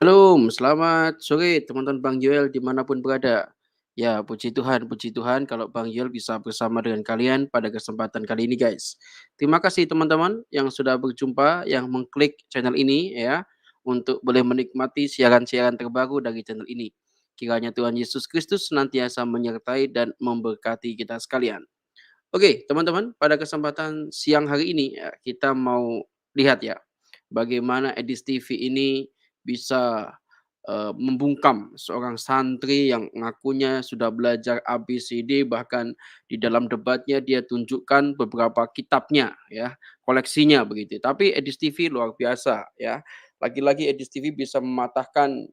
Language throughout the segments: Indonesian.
Halo, selamat sore teman-teman Bang Joel dimanapun berada. Ya, puji Tuhan kalau Bang Joel bisa bersama dengan kalian pada kesempatan kali ini guys. Terima kasih teman-teman yang sudah berjumpa, yang mengklik channel ini ya, untuk boleh menikmati siaran-siaran terbaru dari channel ini. Kiranya Tuhan Yesus Kristus senantiasa menyertai dan memberkati kita sekalian. Oke, teman-teman, pada kesempatan siang hari ini ya, kita mau lihat ya, bagaimana Edis TV ini bisa membungkam seorang santri yang ngakunya sudah belajar ABCD, bahkan di dalam debatnya dia tunjukkan beberapa kitabnya ya, koleksinya begitu. Tapi Edis TV luar biasa ya. Lagi-lagi Edis TV bisa mematahkan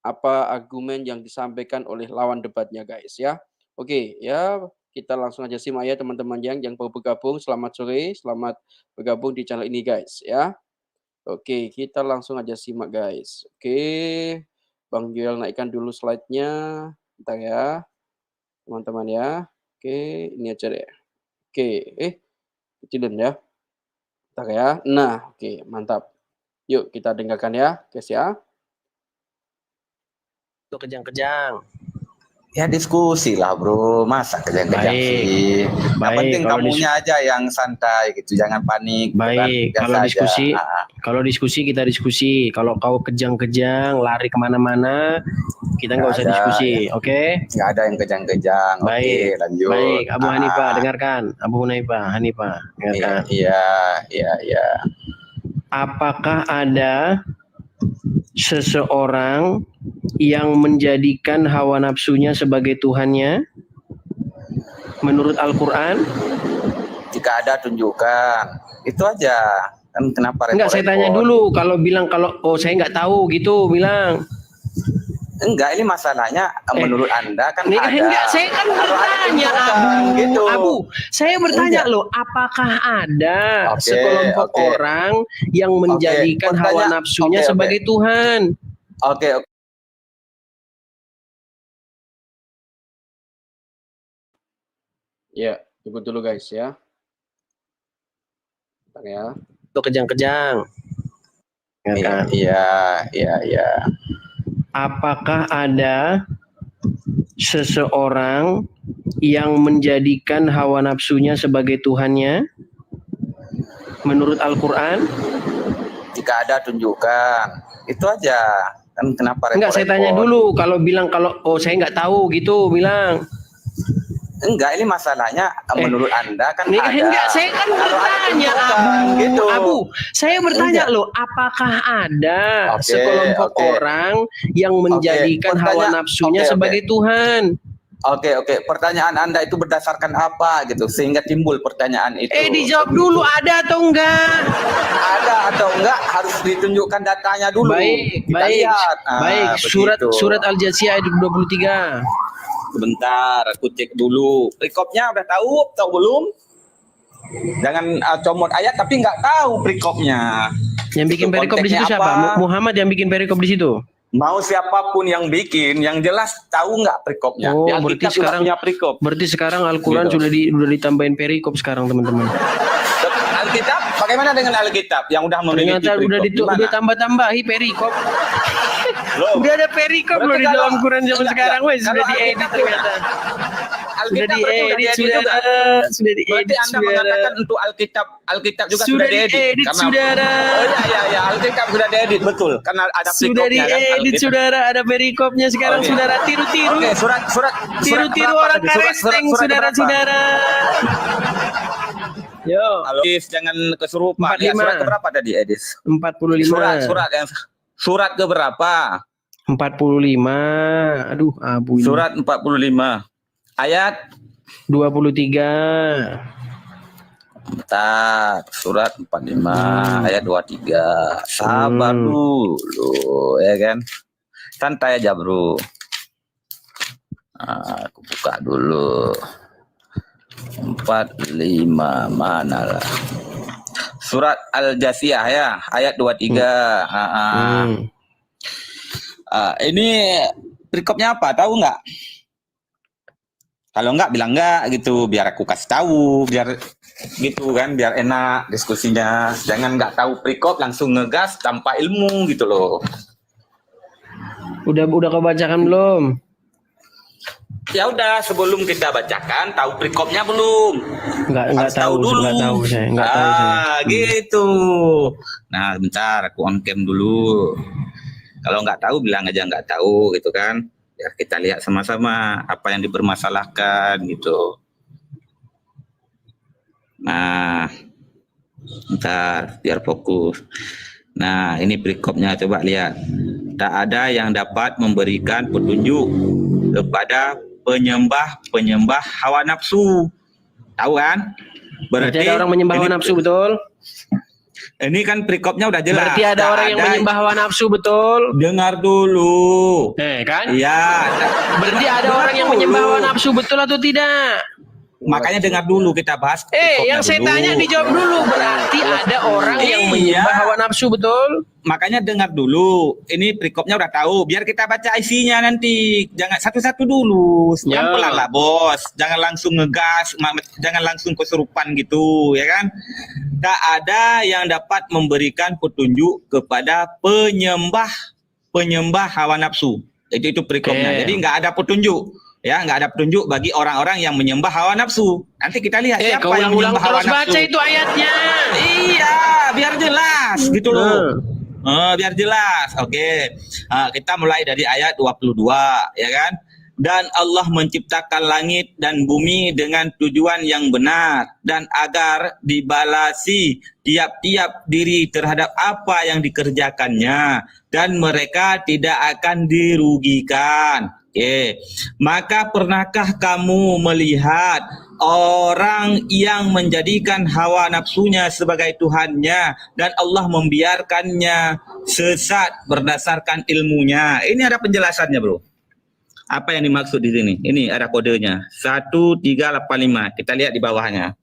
apa argumen yang disampaikan oleh lawan debatnya, guys, ya. Oke, ya kita langsung aja simak ya teman-teman yang baru bergabung, selamat sore, selamat bergabung di channel ini, guys, ya. Oke, kita langsung aja simak, guys. Oke, Bang Joel naikkan dulu slide-nya, bentar ya, teman-teman ya. Oke, ini aja deh. Oke, kecilin ya, bentar ya. Nah, oke, mantap. Yuk kita dengarkan ya, guys, ya. Untuk kejang-kejang. Ya diskusi lah bro, masa kejang-kejang sih. Yang penting kamunya aja yang santai gitu, jangan panik. Baik, kalau diskusi, diskusi kita diskusi. Kalau kau kejang-kejang, lari kemana-mana, kita nggak usah diskusi, oke? Nggak ada yang kejang-kejang. Baik, oke, lanjut. Baik, Abu Hanifah dengarkan, Abu Hanifah dengarkan. Iya. Apakah ada seseorang yang menjadikan hawa nafsunya sebagai Tuhannya menurut Al-Quran? Jika ada tunjukkan, itu aja. Kan kenapa repot-repot? Enggak, saya tanya dulu. Kalau bilang saya nggak tahu gitu, bilang. Enggak, ini masalahnya menurut Anda kan ada. Enggak, saya kan bertanya, Abu. Saya bertanya loh, apakah ada sekelompok orang yang menjadikan hawa nafsunya sebagai Tuhan? Oke. Ya, tunggu dulu guys ya. Bentar ya. Untuk kejang-kejang. Iya. Apakah ada seseorang yang menjadikan hawa nafsunya sebagai Tuhannya menurut Al-Quran? Jika ada tunjukkan, itu aja. Kan kenapa repot-repot? Enggak, saya tanya dulu. Kalau bilang saya nggak tahu gitu, bilang. Enggak, ini masalahnya menurut Anda kan ada. Enggak, saya kan bertanya, Abu. Saya bertanya loh, apakah ada sekelompok orang yang menjadikan hawa nafsunya sebagai Tuhan? Oke. Pertanyaan Anda itu berdasarkan apa gitu sehingga timbul pertanyaan itu? Dijawab dulu, ada atau enggak? Ada atau enggak harus ditunjukkan datanya dulu. Baik. Surat Al-Jasiyah ayat 23. Sebentar, aku cek dulu. Perikopnya udah tahu atau belum? Jangan comot ayat tapi nggak tahu perikopnya. Yang bikin perikop di situ siapa? Muhammad yang bikin perikop di situ? Mau siapapun yang bikin, yang jelas tahu nggak perikopnya. Oh, berarti sekarang punya perikop. Berarti sekarang Al-Quran gitu. sudah ditambahin perikop sekarang teman-teman. Alkitab, bagaimana dengan Alkitab yang udah memiliki perikop? Udah tambah-tambahi perikop. Udah ada perikop loh di dalam Quran zaman sekarang, wes sudah diedit ternyata. Sudah diedit, sudah diedit. Berarti Anda mengatakan untuk Alkitab juga sudah diedit, saudara. Oh iya, Alkitab sudah diedit, betul. Karena ada perikopnya. Sudah diedit, saudara, ada perikopnya sekarang, saudara. Tiru-tiru. Oke, surat tiru-tiru orang karesteng, saudara-saudara. Yo, Edis jangan kesurupan. Ya, surat keberapa tadi, Edis? 45. Surat keberapa? 45. Aduh, Abu. Surat 45. Ayat 23. Bentar, surat 45 ayat 23. Sabar dulu, ya kan? Santai aja, Bro. Nah, aku buka dulu. 45 mana lah? Surat Al-Jasiyah ya, ayat 23. Ini perikopnya apa? Tahu nggak? Kalau nggak bilang nggak gitu, biar aku kasih tahu, biar gitu kan, biar enak diskusinya. Jangan nggak tahu perikop langsung ngegas tanpa ilmu gitu loh. Udah kau bacakan belum? Ya udah, sebelum kita bacakan, tahu perikopnya belum? Enggak tahu dulu. Enggak tahu saya. Gitu. Nah, bentar, aku on cam dulu. Kalau nggak tahu bilang aja nggak tahu gitu kan. Ya kita lihat sama-sama apa yang dipermasalahkan gitu. Nah, bentar biar fokus. Nah, ini perikopnya, coba lihat. Tak ada yang dapat memberikan petunjuk kepada penyembah hawa nafsu. Tahu kan? Berarti ada orang menyembah hawa nafsu, betul? Ini kan perikopnya udah jelas. Berarti ada orang yang menyembah hawa nafsu, betul? Dengar dulu. Kan? Iya. Berarti ada orang yang menyembah hawa nafsu, betul atau tidak? Makanya dengar dulu, kita bahas. Yang saya tanya dijawab dulu. Berarti ada orang yang menyembah hawa nafsu, betul? Makanya dengar dulu. Ini perikopnya udah tahu. Biar kita baca isinya nanti. Jangan satu-satu dulu. Pelan-pelan lah, bos. Jangan langsung ngegas. Jangan langsung kesurupan gitu, ya kan? Tak ada yang dapat memberikan petunjuk kepada penyembah hawa nafsu. Itu perikopnya. Jadi nggak ada petunjuk. Ya, nggak ada petunjuk bagi orang-orang yang menyembah hawa nafsu. Nanti kita lihat siapa yang menyembah hawa nafsu. Baca itu ayatnya. Iya, biar jelas gitu loh. Biar jelas. Oke. Kita mulai dari ayat 22, ya kan? Dan Allah menciptakan langit dan bumi dengan tujuan yang benar dan agar dibalasi tiap-tiap diri terhadap apa yang dikerjakannya dan mereka tidak akan dirugikan. Maka pernahkah kamu melihat orang yang menjadikan hawa nafsunya sebagai Tuhannya dan Allah membiarkannya sesat berdasarkan ilmunya? Ini ada penjelasannya, bro. Apa yang dimaksud di sini? Ini ada kodenya 1385. Kita lihat di bawahnya.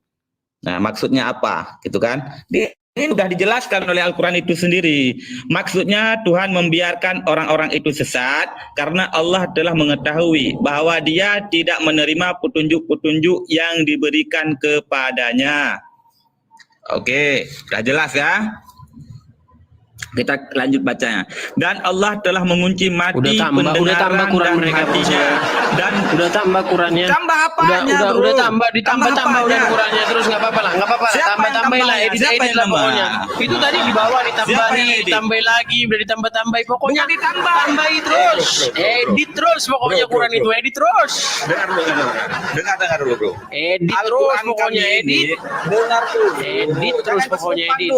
Nah, maksudnya apa? Gitu kan? Ini sudah dijelaskan oleh Al-Quran itu sendiri. Maksudnya Tuhan membiarkan orang-orang itu sesat karena Allah telah mengetahui bahwa Dia tidak menerima petunjuk-petunjuk yang diberikan kepadanya. Oke, sudah jelas ya? Kita lanjut bacanya. Dan Allah telah mengunci mati pendengaran dan hatinya. Dan udah tambah Qurannya. Tambah apanya, udah ditambah udah Qurannya, terus nggak apa-apa lah, tambah-tambahin lah, edit lah pokoknya. Itu tadi di bawah ditambah lagi, udah ditambah pokoknya tambahi terus. Edit terus pokoknya Quran itu, edit terus. Dengar dulu, bro. Edit terus pokoknya, edit. Dengar dulu. Edit terus pokoknya, edit.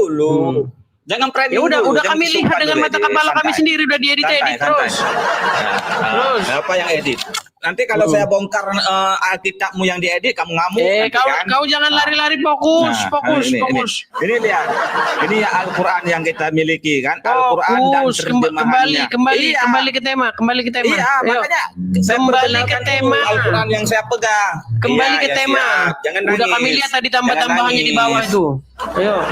Jangan premium. Ya udah kami lihat dengan mata kepala kami sendiri, udah diedit terus. Terus apa yang edit? Nanti kalau saya bongkar Alkitabmu yang diedit, kamu ngamuk. Kau jangan lari-lari, fokus. Ini lihat. Ini ya Al-Quran yang kita miliki kan. Al-Quran dan terjemahannya. Kembali ke tema. Iya, makanya saya kembali ke tema. Al-Quran yang saya pegang. Kembali ke tema. Jangan nangis. Udah kami lihat tadi tambah-tambahannya di bawah itu. Ayo.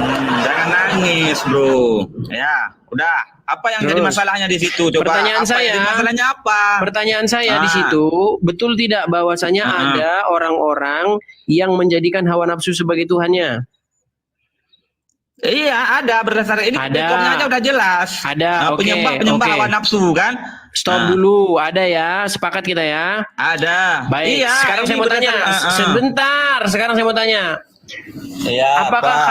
Jangan nangis, bro. Ya, udah. Apa yang jadi masalahnya di situ? Coba. Pertanyaan saya di situ, betul tidak bahwasanya ada orang-orang yang menjadikan hawa nafsu sebagai Tuhannya? Iya, ada berdasarkan ini hukumnya aja udah jelas. Ada, penyembah hawa nafsu kan? Stop dulu, ada ya, sepakat kita ya? Ada. Baik, iya, sekarang saya mau tanya, sebentar, sekarang saya mau tanya. Iya, Apakah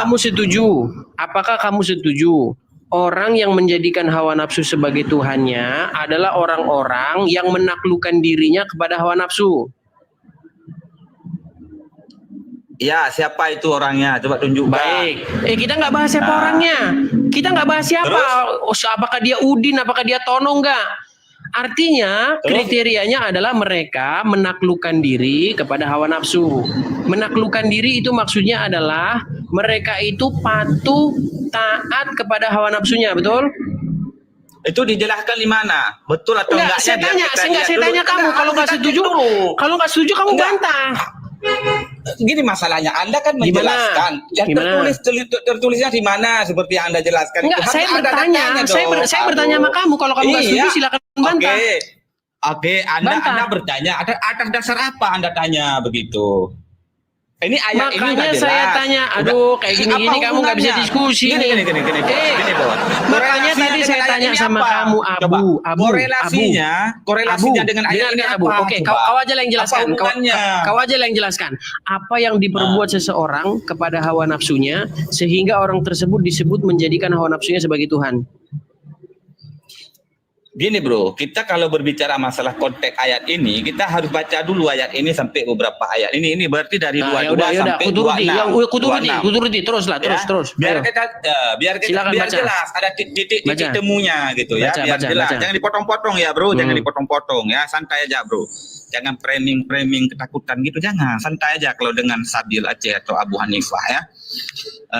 kamu setuju orang yang menjadikan hawa nafsu sebagai Tuhannya adalah orang-orang yang menaklukkan dirinya kepada hawa nafsu? Ya, siapa itu orangnya? Coba tunjukkan. Baik. Kita nggak bahas siapa orangnya. Kita nggak bahas siapa. Apakah dia Udin, apakah dia Tono, enggak. Artinya kriterianya adalah mereka menaklukkan diri kepada hawa nafsu. Menaklukkan diri itu maksudnya adalah mereka itu patuh taat kepada hawa nafsunya, betul? Itu dijelaskan di mana? Betul atau enggak? Saya tanya kamu. Kalau nggak setuju kamu bantah. Gini masalahnya, Anda kan menjelaskan. Tertulisnya di mana seperti yang Anda jelaskan. Enggak, saya bertanya. Saya bertanya sama kamu. Kalau kamu nggak setuju silakan bantah. Oke, Anda bertanya. Atas dasar apa Anda tanya begitu? Ini ayat ini udah Makanya jelas. saya tanya, aduh kayak gini-gini Apa kamu nggak bisa hubungannya? diskusi nih. Gini, Bro. Makanya Korelasinya tadi dengan saya ayat tanya ini sama apa? kamu, Coba. Abu. Korelasinya dengan ayat ini dengarkan, apa? Oke, Coba. kau aja yang jelaskan. Apa hubungannya? Kau aja yang jelaskan. Apa yang diperbuat seseorang kepada hawa nafsunya sehingga orang tersebut disebut menjadikan hawa nafsunya sebagai Tuhan. Gini bro, kita kalau berbicara masalah konteks ayat ini, kita harus baca dulu ayat ini sampai beberapa ayat. Ini berarti dari 22 sampai 26. Kuturuti, terus. Biar Ayo. kita Silakan biar baca. jelas, ada titik Baca. temunya gitu ya, biar jelas. baca. Jangan dipotong-potong ya bro, jangan dipotong-potong ya, santai aja bro. Jangan framing ketakutan gitu, jangan, santai aja kalau dengan Sabil Aceh atau Abu Hanifah ya.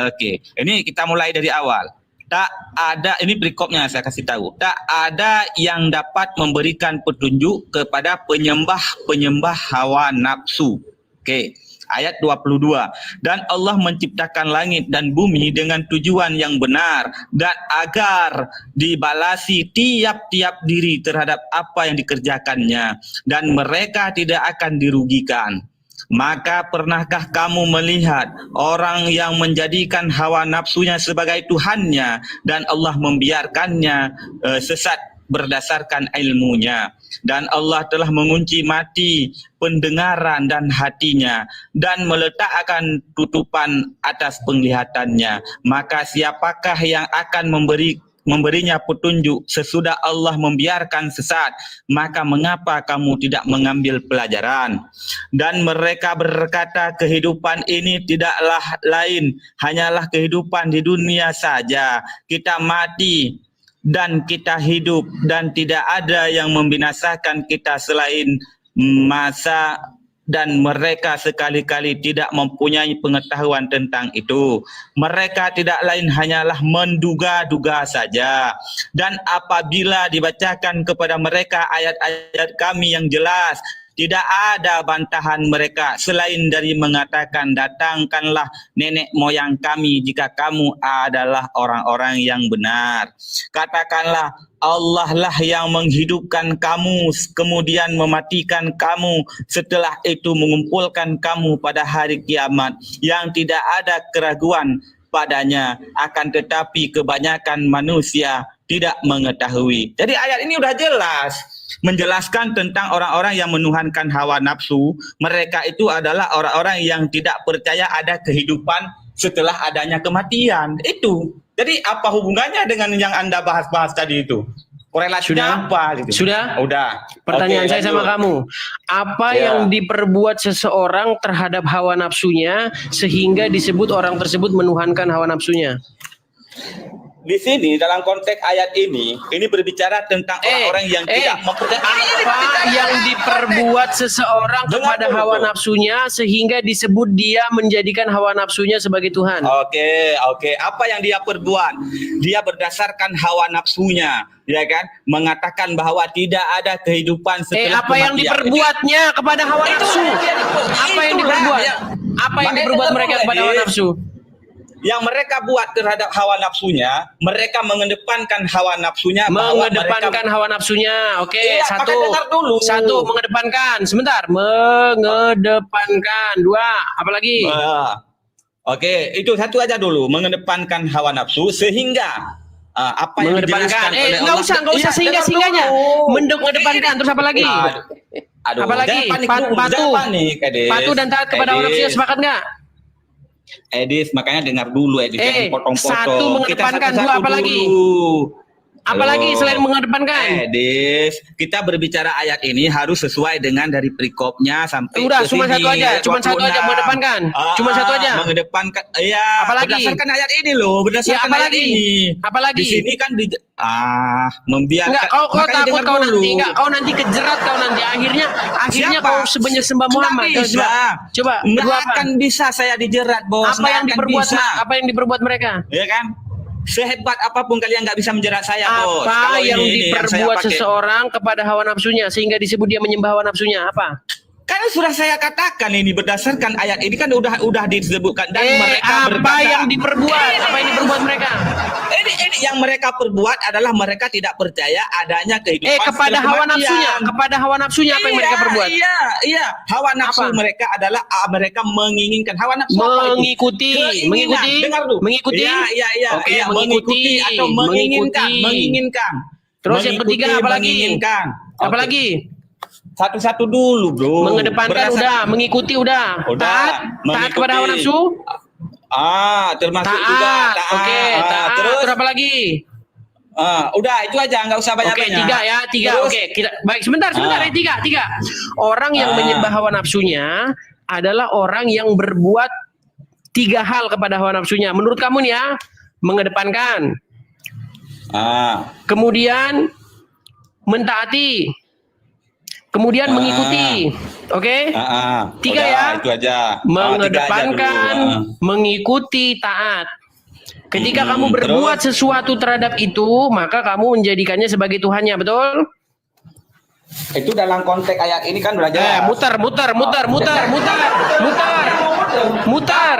Oke, ini kita mulai dari awal. Tak ada, ini perikopnya saya kasih tahu. Tak ada yang dapat memberikan petunjuk kepada penyembah hawa nafsu. Oke, ayat 22. Dan Allah menciptakan langit dan bumi dengan tujuan yang benar dan agar dibalasi tiap-tiap diri terhadap apa yang dikerjakannya dan mereka tidak akan dirugikan. Maka pernahkah kamu melihat orang yang menjadikan hawa nafsunya sebagai Tuhannya dan Allah membiarkannya sesat berdasarkan ilmunya, dan Allah telah mengunci mati pendengaran dan hatinya dan meletakkan tutupan atas penglihatannya. Maka siapakah yang akan memberinya petunjuk sesudah Allah membiarkan sesat? Maka mengapa kamu tidak mengambil pelajaran? Dan mereka berkata, kehidupan ini tidaklah lain hanyalah kehidupan di dunia saja. Kita mati dan kita hidup, dan tidak ada yang membinasakan kita selain masa, dan mereka sekali-kali tidak mempunyai pengetahuan tentang itu. Mereka tidak lain hanyalah menduga-duga saja. Dan apabila dibacakan kepada mereka ayat-ayat kami yang jelas, tidak ada bantahan mereka selain dari mengatakan, datangkanlah nenek moyang kami jika kamu adalah orang-orang yang benar. Katakanlah, Allah lah yang menghidupkan kamu kemudian mematikan kamu, setelah itu mengumpulkan kamu pada hari kiamat yang tidak ada keraguan padanya, akan tetapi kebanyakan manusia tidak mengetahui. Jadi ayat ini udah jelas menjelaskan tentang orang-orang yang menuhankan hawa nafsu. Mereka itu adalah orang-orang yang tidak percaya ada kehidupan setelah adanya kematian. Itu. Jadi apa hubungannya dengan yang Anda bahas-bahas tadi itu? Korelasinya apa gitu? Sudah? Udah. Pertanyaan Oke, saya sama lanjut. kamu, apa Ya. yang diperbuat seseorang terhadap hawa nafsunya sehingga disebut orang tersebut menuhankan hawa nafsunya? Di sini dalam konteks ayat ini berbicara tentang orang-orang yang tidak mempercayai. Apa yang diperbuat seseorang Dengar kepada dulu, hawa bro. nafsunya sehingga disebut dia menjadikan hawa nafsunya sebagai Tuhan? Oke. Apa yang dia perbuat? Dia berdasarkan hawa nafsunya, ya kan? Mengatakan bahwa tidak ada kehidupan setelah Apa yang kematian. diperbuatnya kepada hawa nafsu? Apa yang diperbuat? Apa yang diperbuat mereka kepada hawa nafsu? Yang mereka buat terhadap hawa nafsunya, mereka mengedepankan hawa nafsunya. Mengedepankan hawa nafsunya. Oke, Iya, satu. pakai dengar dulu. Satu, mengedepankan. Sebentar. Mengedepankan. Dua, apalagi? Oke, itu satu aja dulu, mengedepankan hawa nafsu sehingga apa yang Mengedepankan. dijelaskan oleh Nggak Allah. usah Iya, sehingga-singganya. dengar dulu. Mengedepankan. Terus apa lagi? Aduh, Apalagi? jangan panik dulu, jangan panik, Edis. Patuh dan taat kepada hawa nafsunya, sepakat nggak? Edis, makanya dengar dulu Edis, jangan potong-potong. Satu mengedepankan, dua apalagi? Apalagi selain mengedepankan? Edis, kita berbicara ayat ini harus sesuai dengan dari perikopnya sampai Udah, ke cuma sini, satu aja, ayat cuma satu aja 26. mengedepankan. Cuma satu aja. Mengedepankan, iya. Apalagi? Berdasarkan ayat ini loh, berdasarkan Ya, ayat apalagi? ini. Apalagi? Di sini kan Enggak, membiarkan. kau Makanya takut dengar kau dulu. nanti, enggak, kau nanti kejerat kau nanti. Akhirnya Siapa? kau sembah Muhammad. Nggak bisa. Coba, Nggak berdua apa? akan bisa saya dijerat, bos. Apa yang Nggak akan diperbuat? bisa. Apa yang diperbuat mereka? Ya kan? Sehebat apapun kalian nggak bisa menjerat saya, bos. Apa Kalau yang ini yang saya diperbuat pakai. seseorang kepada hawa nafsunya sehingga disebut dia menyembah hawa nafsunya? Apa? Kan sudah saya katakan ini berdasarkan ayat ini kan udah disebutkan dan mereka apa berkata, yang diperbuat? Apa yang diperbuat mereka? ini yang mereka perbuat adalah mereka tidak percaya adanya kehidupan Kepada setelah hawa kematian. nafsunya, kepada hawa nafsunya apa yang mereka perbuat? Iya. Hawa nafsu Apa? mereka adalah mereka menginginkan hawa nafsu apa itu? Mengikuti, Keinginan. mengikuti, Dengar dulu. mengikuti. Iya. Oke, Iya, mengikuti, atau menginginkan. Terus yang Mengikuti, ketiga apa lagi? menginginkan. Apa Oke. lagi? Satu-satu dulu, bro. Mengedepankan udah, mengikuti udah. Taat mengikuti. kepada hawa nafsu. Termasuk Taat. juga taat. Oke, taat. Terus apa lagi? Udah itu aja, nggak usah banyak-banyak. Oke, tiga. Terus, Oke, kita baik sebentar. Tiga. Orang yang menyembah hawa nafsunya adalah orang yang berbuat 3 hal kepada hawa nafsunya. Menurut kamu nih ya, mengedepankan, kemudian mentaati, kemudian mengikuti. Oke? 3 udah, ya. Itu aja. Mengedepankan, mengikuti, taat. Ketika kamu berbuat sesuatu terhadap itu, maka kamu menjadikannya sebagai Tuhannya, betul? Itu dalam konteks ayat ini kan udah jelas. Mutar.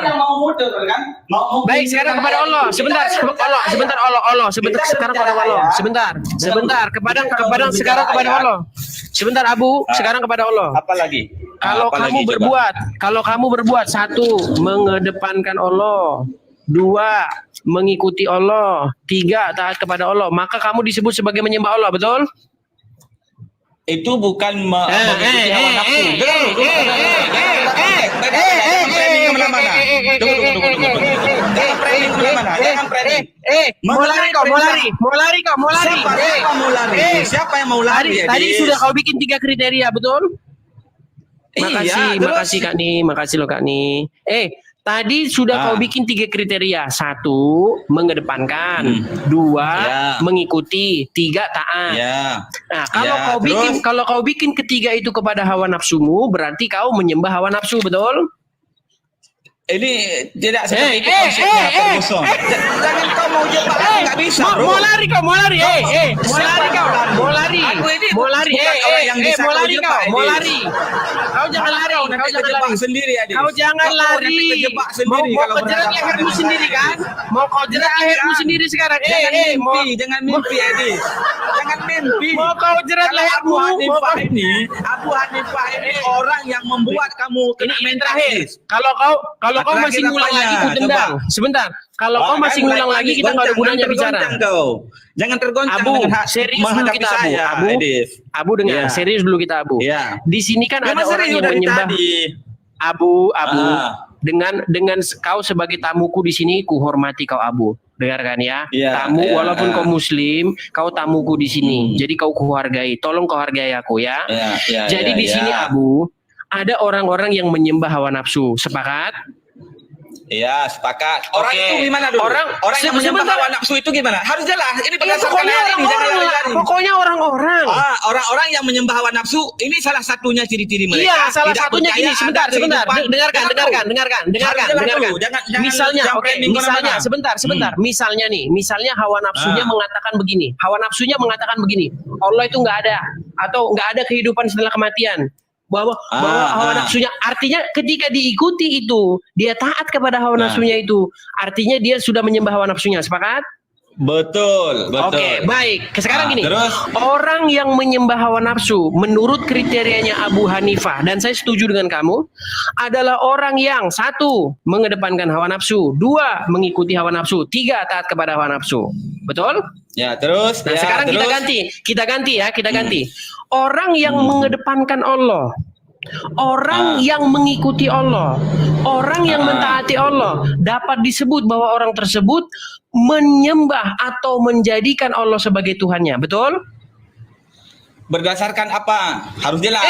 Yang mau muter kan? Baik, sekarang kepada Allah. Sebentar Allah. Sekarang kepada Allah. Sebentar. Sekarang kepada Allah. Sebentar Abu, sekarang kepada Allah. Apa lagi? Kalau kamu berbuat 1, mengedepankan Allah, 2, mengikuti Allah, 3, taat kepada Allah, maka kamu disebut sebagai menyembah Allah, betul? Itu bukan mengikuti hawa nafsu. Mau lari kau. Siapa yang mau lari? Tadi sudah kau bikin 3 kriteria, betul? Makasih Kak Ni, makasih loh Kak Ni. Tadi sudah kau bikin 3 kriteria. 1, mengedepankan. 2, mengikuti. 3, taat. Nah, kalau kau bikin ketiga itu kepada hawa nafsumu, berarti kau menyembah hawa nafsu, betul? Ini tidak seperti itu konsepnya, Ferguson. Jangan kau mau jebak aku, nggak bisa, bro. Mau lari kau. Mau lari. Aku ini bukan orang yang bisa kau jebak, Mau lari. Kau jangan lari. Nanti kejebak sendiri, Adis. Kau jangan lari. Kejebak Mau sendiri kau kalau jerat berhadapan lehermu dengan sendiri aku. kan? Mau kau jerat lehermu sendiri sekarang. Jangan mimpi, Adis. Jangan mimpi. Mau kau jerat Kalau lehermu. Abu Hanifah ini orang yang membuat kamu kena mental. Kalau kau masih ngulang lagi, ku tendang. Sebentar. Kalau kau masih ngulang lagi, kita nggak ada gunanya bicara. Jangan tergoncang Abu, dengan serius dulu kita Abu. Abu dengar, serius dulu kita Abu. Di sini kan ada orang yang menyembah. Abu, dengan kau sebagai tamuku di sini, ku hormati kau Abu. Dengarkan ya, tamu walaupun kau Muslim, kau tamuku di sini. Jadi kau kuhargai. Tolong kau hargai aku ya. Jadi di sini Abu, ada orang-orang yang menyembah hawa nafsu. Sepakat? Iya, sepakat. Orang itu gimana dulu? Orang yang menyembah hawa nafsu itu gimana? Harus jelas. Ini berdasarkan ini, jangan lari-lari. Pokoknya orang-orang. Orang-orang yang menyembah hawa nafsu, ini salah satunya ciri-ciri mereka. Iya, salah tidak satunya percaya gini. Sebentar. ada kehidupan. Dengarkan. Jangan Misalnya, kemana-mana. sebentar. Misalnya hawa nafsunya mengatakan begini. Allah itu nggak ada, atau nggak ada kehidupan setelah kematian. Bahwa hawa nafsunya, artinya ketika diikuti itu, dia taat kepada hawa nafsunya itu, artinya dia sudah menyembah hawa nafsunya. Sepakat? Betul. Oke, baik. Sekarang gini, terus? orang yang menyembah hawa nafsu menurut kriterianya Abu Hanifah, dan saya setuju dengan kamu, adalah orang yang 1, mengedepankan hawa nafsu, 2, mengikuti hawa nafsu, 3, taat kepada hawa nafsu. Betul? Ya, terus. Nah, sekarang kita ganti. Orang yang mengedepankan Allah, orang yang mengikuti Allah, orang yang mentaati Allah, dapat disebut bahwa orang tersebut menyembah atau menjadikan Allah sebagai Tuhannya. Betul? Berdasarkan apa? Harus jelas.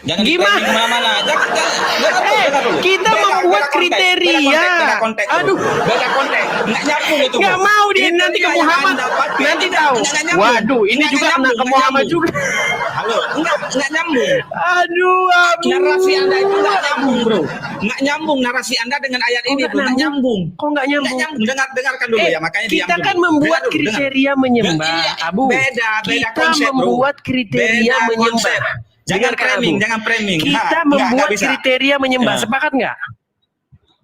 Jangan gimana? Mana-mana. Jangan kita membuat kriteria. Beda konteks. Nggak nyambung itu. Nggak mau dia nanti ke Muhammad. Nanti tahu. Waduh, ini juga kena ke Muhammad juga. Halo, nggak nyambung. Aduh, narasi Anda itu nggak nyambung, bro. Nggak nyambung narasi Anda dengan ayat ini, bro. Nggak nyambung. Kok nggak nyambung? Dengarkan dulu ya, makanya diam kita dulu. kan membuat kriteria menyembah, Abu. Beda kita konsep, bro. membuat kriteria menyembah. Jangan Dengarkan, framing, Abu. jangan framing. Kita membuat kriteria menyembah, sepakat nggak?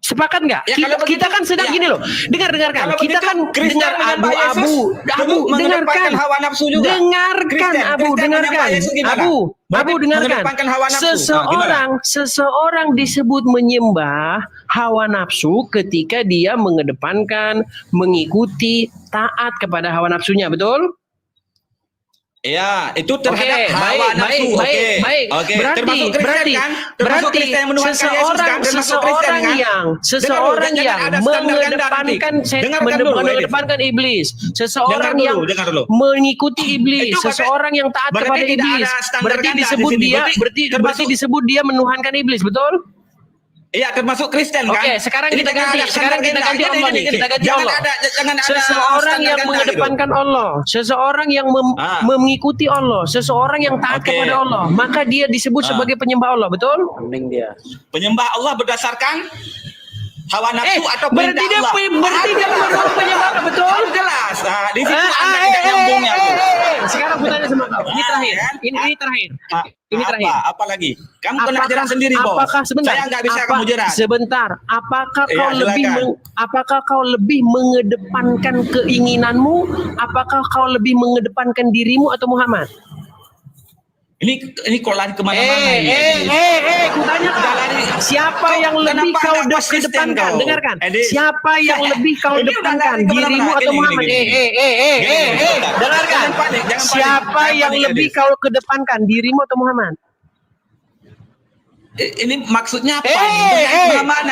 Sepakat nggak? Ya, kita, kalau kita begitu, kan sedang ya. gini loh. Dengarkan. Kalau Kita begitu, kan Kristen dengar menyembah Yesus, Abu, mengedepankan dengarkan. hawa nafsu juga. Dengarkan, Kristen Abu, menyembah dengarkan. Yesus gimana? Abu, Berarti dengarkan. mengedepankan hawa nafsu. Seseorang disebut menyembah hawa nafsu ketika dia mengedepankan, mengikuti, taat kepada hawa nafsunya, betul? Ya, itu terhadap hawa nafsu. Baik. Termasuk Kristen kan? Termasuk Kristen yang menuhankan Yesus kan? Termasuk Kristen kan? Seseorang yang mengedepankan iblis, seseorang yang mengikuti iblis, seseorang yang taat kepada iblis, berarti disebut dia menuhankan iblis, betul? Iya, termasuk Kristen kan? Oke, sekarang kita ganti Allah nih. Kita ganti Allah. Seseorang yang mengedepankan Allah, seseorang yang mengikuti Allah, seseorang yang taat kepada Allah, maka dia disebut sebagai penyembah Allah, betul? Mending dia. Penyembah Allah berdasarkan hawa nafsu atau perintah Allah. Berarti dia penyembah Allah, betul? Jelas. Nah, di situ Anda tidak nyambungnya. Sekarang aku tanya sama kau. Ini terakhir. Ini terakhir. Apa lagi? Kamu kena jerat sendiri, Bos. Saya nggak bisa kamu jerat. Sebentar. Apakah kau lebih mengedepankan keinginanmu? Apakah kau lebih mengedepankan dirimu atau Muhammad? Ini kok lari kemana-mana Kutanya siapa yang lebih kau kedepankan? Dengarkan. Siapa yang lebih kau depankan, dirimu atau Muhammad? Dengarkan. Siapa yang lebih kau kedepankan, dirimu atau Muhammad? Ini maksudnya apa?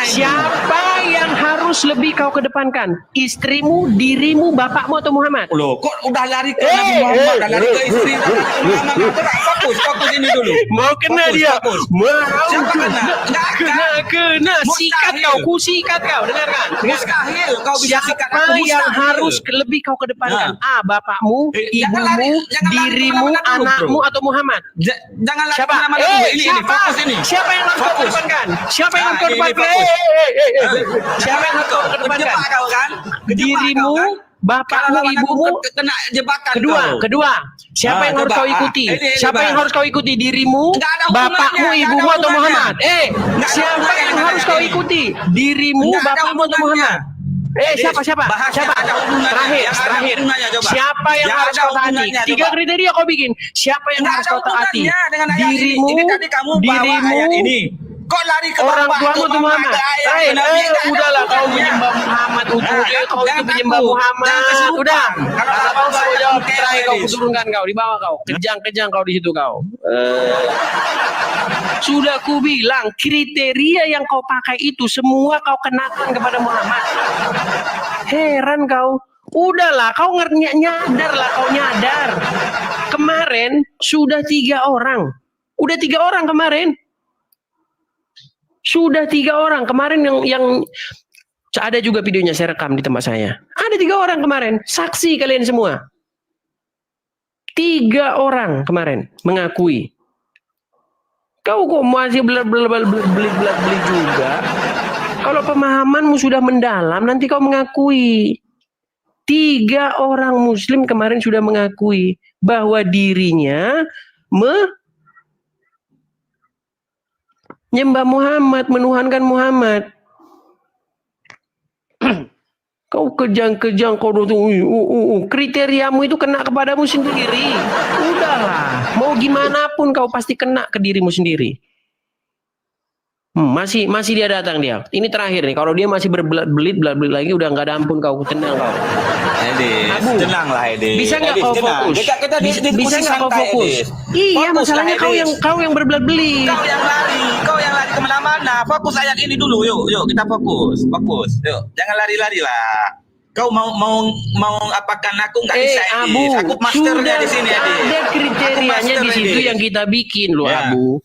Siapa yang harus lebih kau kedepankan? Istrimu, dirimu, bapakmu atau Muhammad? Loh, kok udah lari ke Nabi Muhammad, udah lari ke istri, fokus ini dulu. Mau kena dia. Siapa kena? Sikat kau, kusikat kau. Dengarkan. Mustahil kau bisa sikat aku. Siapa yang harus lebih kau kedepankan? Bapakmu, ibumu, dirimu, anakmu atau Muhammad? Jangan lari Siapa? kemana-mana dulu. Ini fokus ini. Siapa yang harus kau kedepankan? Siapa yang harus kau kedepankan? Siapa yang harus kau kedepankan? Dirimu, bapakmu, ibumu. Kena jebakan. Kedua. Siapa yang harus kau ikuti? Siapa yang harus kau ikuti? Dirimu, bapakmu, ibumu atau Muhammad? Siapa yang harus kau ikuti? Dirimu, bapakmu atau Muhammad? Siapa? Terakhir. Siapa yang harus kau taati? 3 kriteria kau bikin. Siapa yang harus kau taati? Dirimu, Kok lari ke orang tuamu atau Muhammad? Udahlah, kau menyembah Muhammad. Kau itu penyembah Muhammad. Udah. Kalau kau nggak mau jawab, terakhir kau kuturunkan kau di bawah kau. Kejang kau di situ kau. Sudah ku bilang kriteria yang kau pakai itu semua kau kenakan kepada Muhammad. Heran kau. Udahlah, kau nyadar. Kemarin sudah 3 orang. Udah 3 orang kemarin. Sudah 3 orang kemarin yang ada juga videonya saya rekam di tempat saya. Ada 3 orang kemarin, saksi kalian semua. 3 orang kemarin mengakui. Kau kok masih beli juga? Kalau pemahamanmu sudah mendalam, nanti kau mengakui. 3 orang Muslim kemarin sudah mengakui bahwa dirinya nyembah Muhammad, menuhankan Muhammad. Kau kejang-kejang, kau kriteriamu itu kena kepadamu sendiri. Udahlah, mau gimana pun kau pasti kena ke dirimu sendiri. Masih dia datang dia. Ini terakhir nih. Kalau dia masih berbelit lagi, udah nggak ada ampun kau. Tenang kau. Abu, tenanglah Edis. Bisa nggak kau fokus? Bisa nggak kau fokus? Iya, masalahnya kau yang berbelit-belit. Kau yang lari kemana-mana. Fokus ayat ini dulu. Yuk kita fokus. Yuk, jangan lari-lari lah. Kau mau apakan aku nggak bisa Edis. Aku masternya di sini Edis. Ada kriterianya di situ yang kita bikin loh Abu.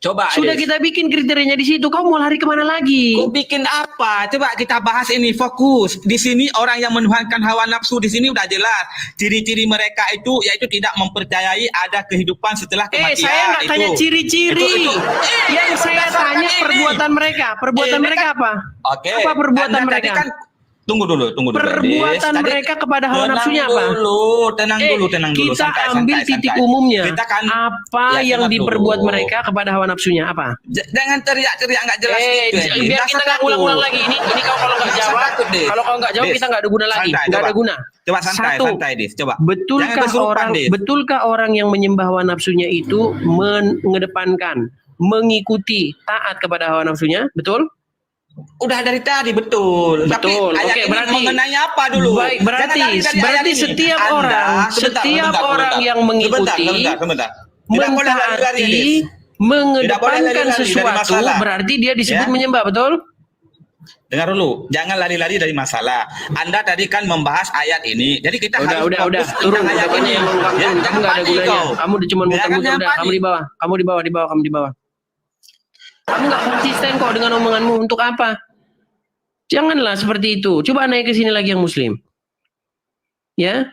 Coba sudah kita bikin kriterianya di situ. Kau mau lari kemana lagi? Kau bikin apa? Coba kita bahas ini, fokus. Di sini orang yang menuhankan hawa nafsu di sini udah jelas. Ciri-ciri mereka itu yaitu tidak mempercayai ada kehidupan setelah kematian. Saya nggak tanya ciri-ciri. Yang saya tanya perbuatan mereka. Perbuatan mereka apa? Oke. Apa perbuatan mereka? Tunggu dulu, Gadis. Perbuatan Tadi mereka kepada hawa nafsunya apa? tenang dulu, Kita santai, ambil santai, titik santai. umumnya. Kita kan Apa ya, yang dengar diperbuat dulu. mereka kepada hawa nafsunya apa? Jangan teriak-teriak nggak jelas gitu, Edi. Biar Nggak kita usah nggak takut. ulang-ulang lagi. Ini kalau nggak Nggak usah jawab, takut, Dis. kalau kau nggak jawab Dis, kita nggak ada guna lagi, santai, nggak ada coba. guna. Coba santai, Satu, santai, Dis. Coba. Jangan betulkah kesurupan, Dis. betulkah orang yang menyembah hawa nafsunya itu mengedepankan, mengikuti, taat kepada hawa nafsunya? Betul? Udah dari tadi betul. Tapi Betul. ayat Oke, ini berarti mengenai apa dulu? Baik, Jangan berarti lari dari ayat ini. setiap Anda, orang sebentar. yang mengikuti Sebentar. Tidak boleh lari-lari, mentaati, Dis. mengedepankan lari-lari dari sesuatu, masalah. berarti dia disebut Ya. menyembah, betul? Dengar dulu, jangan lari-lari dari masalah. Anda tadi kan membahas ayat ini, jadi kita harus Udah, fokus turun tentang ayat banyak ini. yang ngomong Ya, kamu jangan nggak ada panik gunanya. kau. Kamu cuma Jangan muter-muter, jangan udah. Kamu panik. di bawah, kamu di bawah. Kamu nggak konsisten kok dengan omonganmu, untuk apa? Janganlah seperti itu. Coba naik ke sini lagi yang muslim. Ya,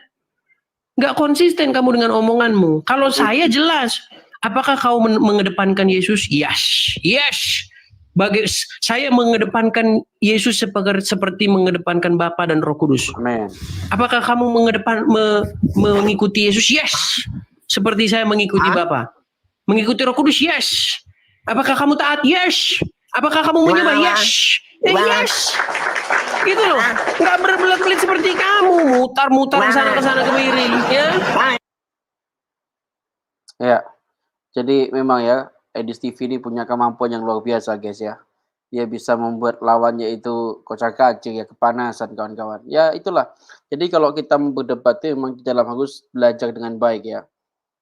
nggak konsisten kamu dengan omonganmu. Kalau saya jelas, apakah kau mengedepankan Yesus? Yes. Saya mengedepankan Yesus seperti mengedepankan Bapa dan Roh Kudus. Amin. Apakah kamu mengikuti Yesus? Yes. Seperti saya mengikuti Bapa. Mengikuti Roh Kudus? Yes. Apakah kamu taat? Yes. Apakah kamu menyembah? Yes. Yes. Gitu loh. Nggak berbelit-belit seperti kamu, mutar-mutar ke sana kemari, ya. Ya. Jadi memang ya, Edis TV ini punya kemampuan yang luar biasa, guys ya. Dia bisa membuat lawannya itu kocak-kacir ya, kepanasan kawan-kawan. Ya itulah. Jadi kalau kita berdebat itu memang kita harus belajar dengan baik ya.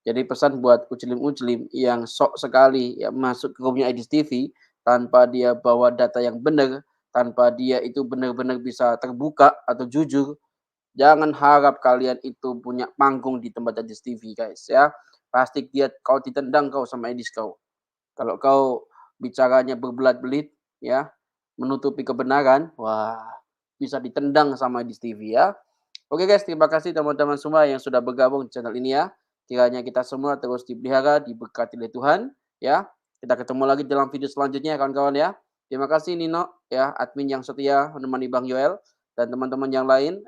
Jadi pesan buat uclim-uclim yang sok sekali ya masuk ke roomnya Edis TV tanpa dia bawa data yang benar, tanpa dia itu benar-benar bisa terbuka atau jujur, jangan harap kalian itu punya panggung di tempat Edis TV, guys ya. Pasti kau ditendang kau sama Edis kau. Kalau kau bicaranya berbelat-belit ya, menutupi kebenaran, wah bisa ditendang sama Edis TV ya. Oke guys, terima kasih teman-teman semua yang sudah bergabung di channel ini ya. Kiranya kita semua terus dipelihara, diberkati oleh Tuhan ya. Kita ketemu lagi dalam video selanjutnya kawan-kawan ya. Terima kasih Nino ya, admin yang setia menemani Bang Yoel dan teman-teman yang lain,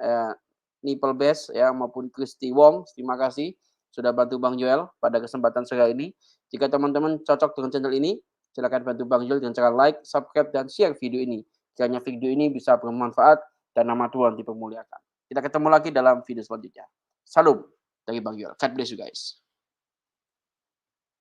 Nipple Best ya maupun Christy Wong. Terima kasih sudah bantu Bang Yoel pada kesempatan saya ini. Jika teman-teman cocok dengan channel ini, silakan bantu Bang Yoel dengan cara like, subscribe, dan share video ini. Kiranya video ini bisa bermanfaat dan nama Tuhan dipermuliakan. Kita ketemu lagi dalam video selanjutnya. Salam dari Bang Yoel. God bless you guys.